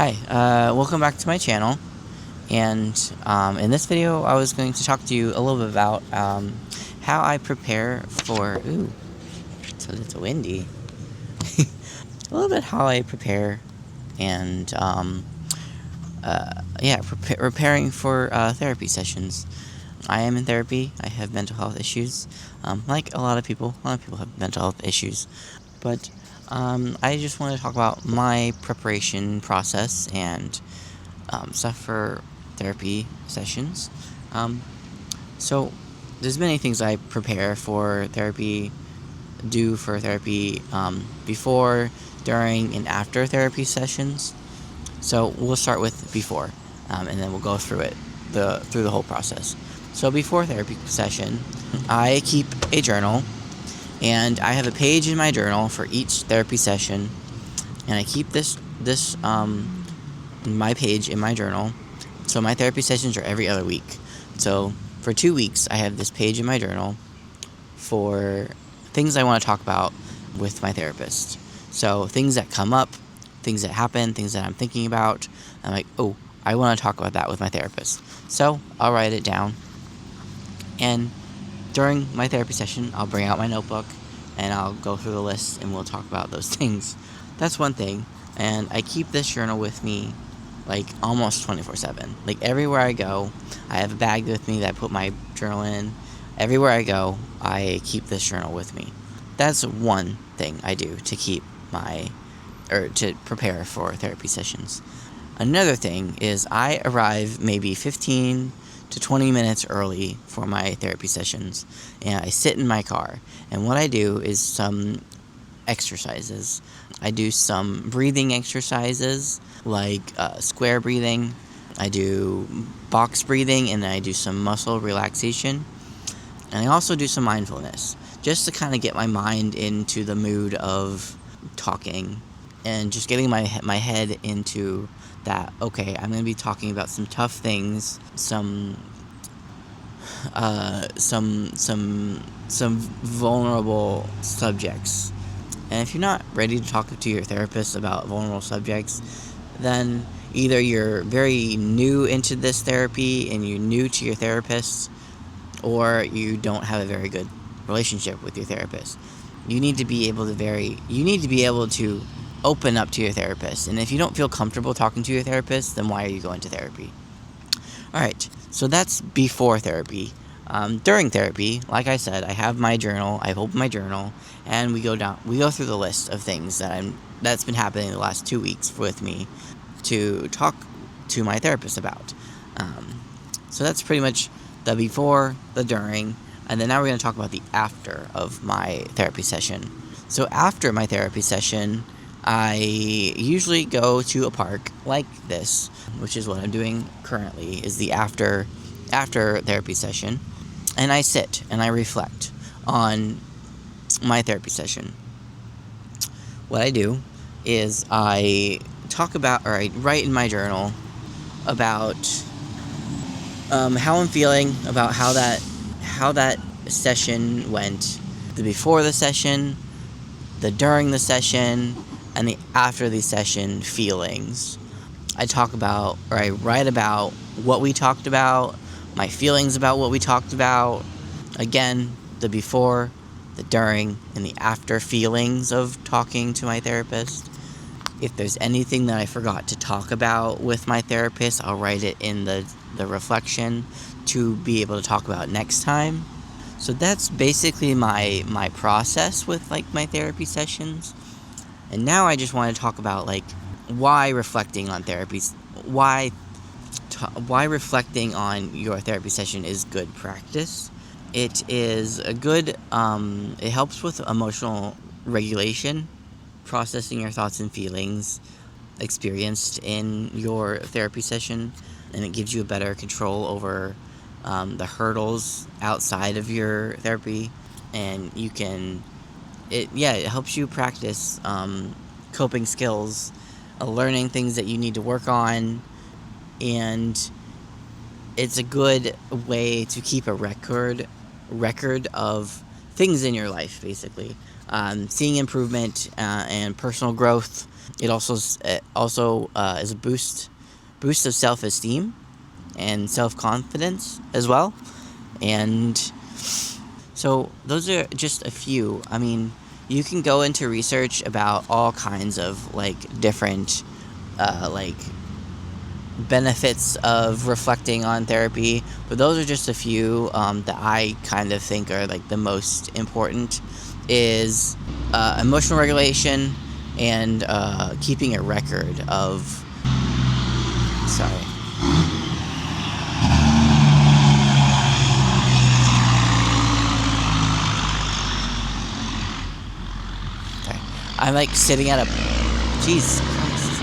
Hi, welcome back to my channel. And in this video, I was going to talk to you a little bit about how I prepare for. Ooh, it's windy. A little bit how I prepare and preparing for therapy sessions. I am in therapy. I have mental health issues, like a lot of people. A lot of people have mental health issues, but I just want to talk about my preparation process and stuff for therapy sessions. Um, so there's many things I prepare for therapy, do for therapy before, during, and after therapy sessions. So we'll start with before, and then we'll go through through the whole process. So before therapy session, I keep a journal, and I have a page in my journal for each therapy session, and I keep this my page in my journal. So my therapy sessions are every other week. So for 2 weeks, I have this page in my journal for things I want to talk about with my therapist. So things that come up, things that happen, things that I'm thinking about. I'm like, oh, I want to talk about that with my therapist. So I'll write it down. And during my therapy session, I'll bring out my notebook and I'll go through the list and we'll talk about those things. That's one thing. And I keep this journal with me like almost 24/7. Like everywhere I go, I have a bag with me that I put my journal in. Everywhere I go, I keep this journal with me. That's one thing I do to to prepare for therapy sessions. Another thing is I arrive maybe 15 to 20 minutes early for my therapy sessions, and I sit in my car. And what I do is some exercises. I do some breathing exercises like square breathing. I do box breathing, and then I do some muscle relaxation. And I also do some mindfulness just to kind of get my mind into the mood of talking and just getting my head into that. Okay, I'm going to be talking about some tough things, some vulnerable subjects. And if you're not ready to talk to your therapist about vulnerable subjects, then either you're very new into this therapy and you're new to your therapist, or you don't have a very good relationship with your therapist. You need to be able to open up to your therapist. And if you don't feel comfortable talking to your therapist, then why are you going to therapy? All right, so that's before therapy. During therapy, like I said, I have my journal. I open my journal, and we go through the list of things that's been happening the last 2 weeks with me to talk to my therapist about. So that's pretty much the before, the during, and then now we're going to talk about the after of my therapy session. So after my therapy session, I usually go to a park like this, which is what I'm doing currently, is the after therapy session, and I sit and I reflect on my therapy session. What I do is I I write in my journal about how I'm feeling, about how that session went, the before the session, the during the session, and the after the session feelings. I write about what we talked about, my feelings about what we talked about. Again, the before, the during, and the after feelings of talking to my therapist. If there's anything that I forgot to talk about with my therapist, I'll write it in the reflection to be able to talk about next time. So that's basically my process with like my therapy sessions. And now I just want to talk about like why reflecting on why reflecting on your therapy session is good practice. It is a good it helps with emotional regulation, processing your thoughts and feelings experienced in your therapy session, and it gives you a better control over the hurdles outside of your therapy, and it helps you practice coping skills, learning things that you need to work on, and it's a good way to keep a record of things in your life, basically. seeing improvement and personal growth. It also is a boost of self-esteem and self-confidence as well. And so those are just a few. I mean, you can go into research about all kinds of like different like benefits of reflecting on therapy, but those are just a few that I kind of think are like the most important. Is emotional regulation and keeping a record of. Sorry. Okay. I'm like sitting at a. Jeez Christ.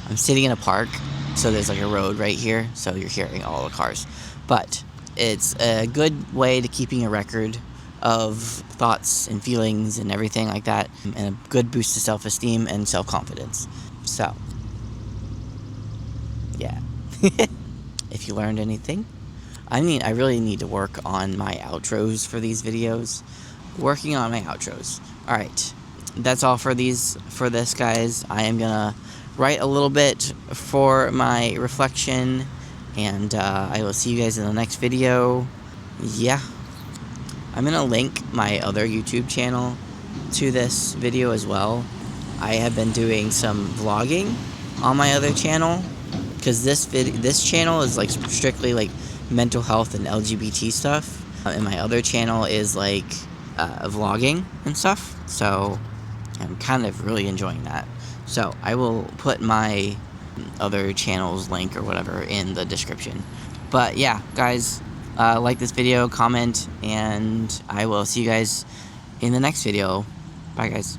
I'm sitting in a park, so there's like a road right here, so you're hearing all the cars. But it's a good way to keeping a record of thoughts and feelings and everything like that, and a good boost to self-esteem and self-confidence. So, yeah. If you learned anything, I mean, I really need to work on my outros for these videos. Working on my outros. All right, that's all for this, guys. I am gonna write a little bit for my reflection, and I will see you guys in the next video. Yeah, I'm gonna link my other YouTube channel to this video as well. I have been doing some vlogging on my other channel, because this channel is like strictly like mental health and LGBT stuff, and my other channel is like vlogging and stuff. So I'm kind of really enjoying that. So I will put my other channel's link or whatever in the description. But yeah, guys, like this video, comment, and I will see you guys in the next video. Bye, guys.